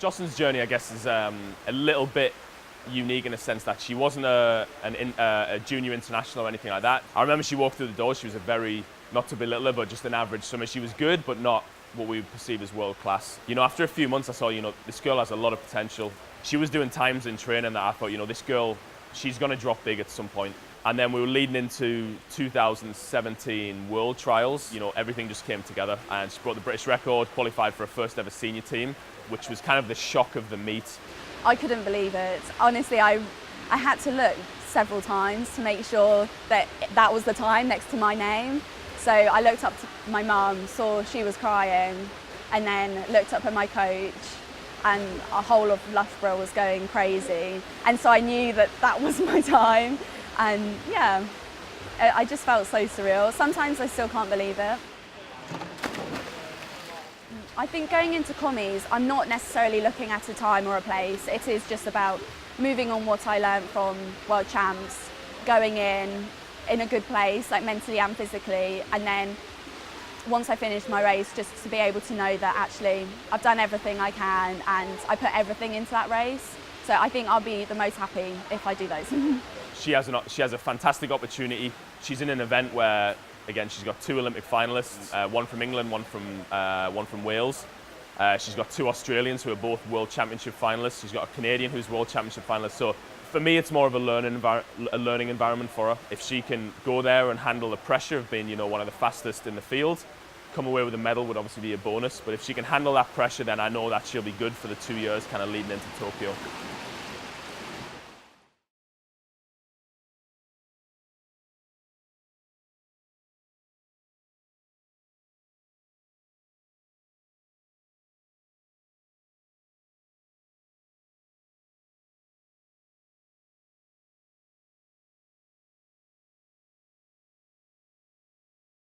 Jocelyn's journey, I guess, is a little bit unique in a sense that she wasn't a junior international or anything like that. I remember she walked through the door, she was a very, not to belittle her, but just an average swimmer. She was good, but not what we would perceive as world class. You know, after a few months I saw, you know, this girl has a lot of potential. She was doing times in training that I thought, you know, this girl, she's going to drop big at some point. And then we were leading into 2017 World Trials. You know, everything just came together and she broke the British record, qualified for her first ever senior team, which was kind of the shock of the meet. I couldn't believe it. Honestly, I had to look several times to make sure that that was the time next to my name. So I looked up to my mum, saw she was crying, and then looked up at my coach, and a whole of Loughborough was going crazy. And so I knew that that was my time. And yeah, I just felt so surreal. Sometimes I still can't believe it. I think going into commies, I'm not necessarily looking at a time or a place. It is just about moving on what I learned from World Champs, going in a good place, like mentally and physically, and then once I finish my race, just to be able to know that actually I've done everything I can and I put everything into that race. So I think I'll be the most happy if I do those. She has a fantastic opportunity. She's in an event where, again, she's got 2 Olympic finalists, one from England, one from Wales. She's got 2 Australians who are both World Championship finalists. She's got a Canadian who's World Championship finalist. So for me, it's more of a learning environment for her. If she can go there and handle the pressure of being, you know, one of the fastest in the field, come away with a medal would obviously be a bonus. But if she can handle that pressure, then I know that she'll be good for the 2 years kind of leading into Tokyo.